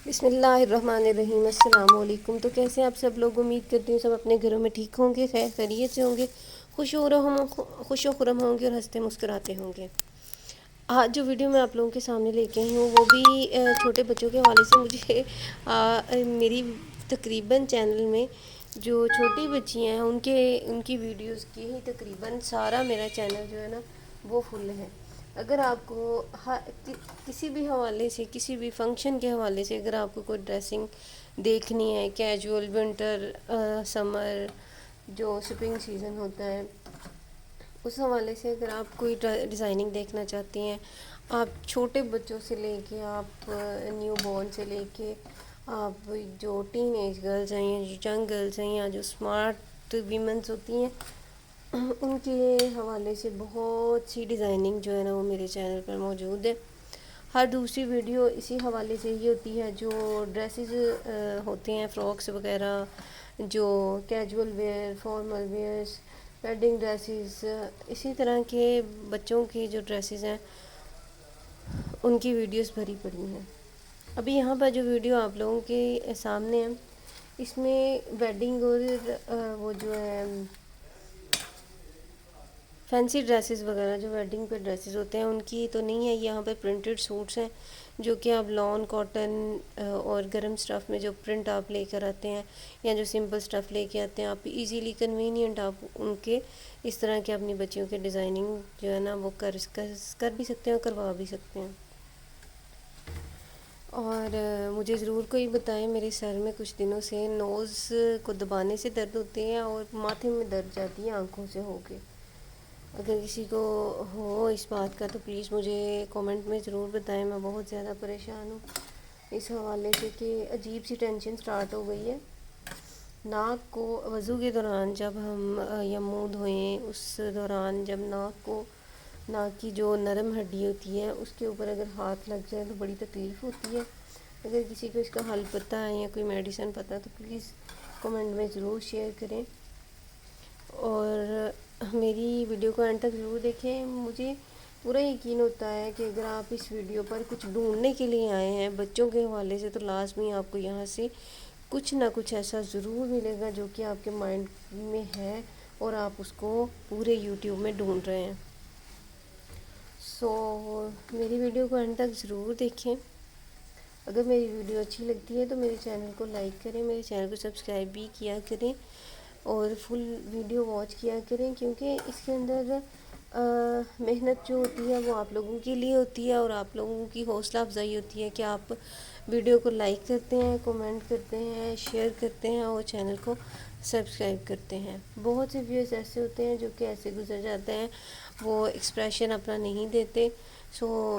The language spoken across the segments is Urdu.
بسم اللہ الرحمن الرحیم۔ السلام علیکم۔ تو کیسے آپ سب لوگ؟ امید کرتی ہوں سب اپنے گھروں میں ٹھیک ہوں گے، خیر خیریت سے ہوں گے، خوش و خرم ہوں گے اور ہنستے مسکراتے ہوں گے۔ آج جو ویڈیو میں آپ لوگوں کے سامنے لے کے آئی ہوں وہ بھی چھوٹے بچوں کے حوالے سے مجھے میری تقریباً چینل میں جو چھوٹی بچیاں ہیں ان کی ویڈیوز کی ہی تقریباً سارا میرا چینل جو ہے نا وہ فل ہے۔ اگر آپ کو کسی بھی حوالے سے، کسی بھی فنکشن کے حوالے سے اگر آپ کو کوئی ڈریسنگ دیکھنی ہے، کیجول، ونٹر، سمر، جو سپرنگ سیزن ہوتا ہے، اس حوالے سے اگر آپ کوئی ڈیزائننگ دیکھنا چاہتی ہیں، آپ چھوٹے بچوں سے لے کے، آپ نیو بورن سے لے کے، آپ جو ٹین ایج گرلز ہیں یا جو ینگ گرلز ہیں یا جو اسمارٹ ویمنس ہوتی ہیں، ان کے حوالے سے بہت سی ڈیزائننگ جو ہے نا وہ میرے چینل پر موجود ہے۔ ہر دوسری ویڈیو اسی حوالے سے ہی ہوتی ہے، جو ڈریسز ہوتے ہیں، فراکس وغیرہ، جو casual wear, formal wears, wedding dresses, اسی طرح کے بچوں کی جو ڈریسز ہیں ان کی ویڈیوز بھری پڑی ہیں۔ ابھی یہاں پر جو ویڈیو آپ لوگوں کے سامنے ہے، اس میں ویڈنگ اور وہ جو ہے فینسی ڈریسز وغیرہ، جو ویڈنگ پہ ڈریسز ہوتے ہیں ان کی تو نہیں ہے۔ یہاں پہ پرنٹڈ سوٹس ہیں جو کہ آپ لان، کاٹن اور گرم سٹف میں جو پرنٹ آپ لے کر آتے ہیں یا جو سمپل سٹف لے کے آتے ہیں، آپ ایزیلی کنوینئنٹ آپ ان کے اس طرح کے اپنی بچیوں کے ڈیزائننگ جو ہے نا وہ کر بھی سکتے ہیں اور کروا بھی سکتے ہیں۔ اور مجھے ضرور کوئی بتائیں، میرے سر میں کچھ دنوں سے نوز کو دبانے سے درد ہوتے ہیں اور ماتھے میں درد جاتی ہے آنکھوں سے ہو کے۔ اگر کسی کو ہو اس بات کا تو پلیز مجھے کومنٹ میں ضرور بتائیں، میں بہت زیادہ پریشان ہوں اس حوالے سے کہ عجیب سی ٹینشن سٹارٹ ہو گئی ہے۔ ناک کو وضو کے دوران جب ہم یا منہ دھوئیں، اس دوران جب ناک کی جو نرم ہڈی ہوتی ہے اس کے اوپر اگر ہاتھ لگ جائے تو بڑی تکلیف ہوتی ہے۔ اگر کسی کو اس کا حل پتہ ہے یا کوئی میڈیسن پتہ ہے تو پلیز کومنٹ میں ضرور شیئر کریں، اور میری ویڈیو کو اینڈ تک ضرور دیکھیں۔ مجھے پورا یقین ہوتا ہے کہ اگر آپ اس ویڈیو پر کچھ ڈھونڈنے کے لیے آئے ہیں بچوں کے حوالے سے، تو لازمی آپ کو یہاں سے کچھ نہ کچھ ایسا ضرور ملے گا جو کہ آپ کے مائنڈ میں ہے اور آپ اس کو پورے یوٹیوب میں ڈھونڈ رہے ہیں۔ میری ویڈیو کو اینڈ تک ضرور دیکھیں۔ اگر میری ویڈیو اچھی لگتی ہے تو میرے چینل کو لائک کریں، میرے چینل کو سبسکرائب بھی کیا کریں اور فل ویڈیو واچ کیا کریں، کیونکہ اس کے اندر محنت جو ہوتی ہے وہ آپ لوگوں کے لیے ہوتی ہے اور آپ لوگوں کی حوصلہ افزائی ہوتی ہے کہ آپ ویڈیو کو لائک کرتے ہیں، کومنٹ کرتے ہیں، شیئر کرتے ہیں اور چینل کو سبسکرائب کرتے ہیں۔ بہت سے ویورز ایسے ہوتے ہیں جو کہ ایسے گزر جاتے ہیں، وہ ایکسپریشن اپنا نہیں دیتے،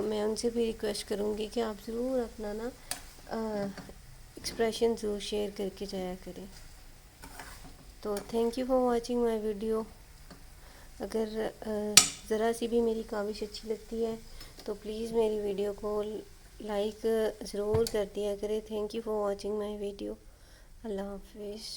میں ان سے بھی ریکویسٹ کروں گی کہ آپ ضرور اپنا نا ایکسپریشن ضرور شیئر کر کے جایا کریں۔ تو thank you for watching my video. اگر ذرا سی بھی میری کاوش اچھی لگتی ہے تو پلیز میری ویڈیو کو لائک ضرور کر دیا کرے۔ Thank you for watching my video. اللہ حافظ۔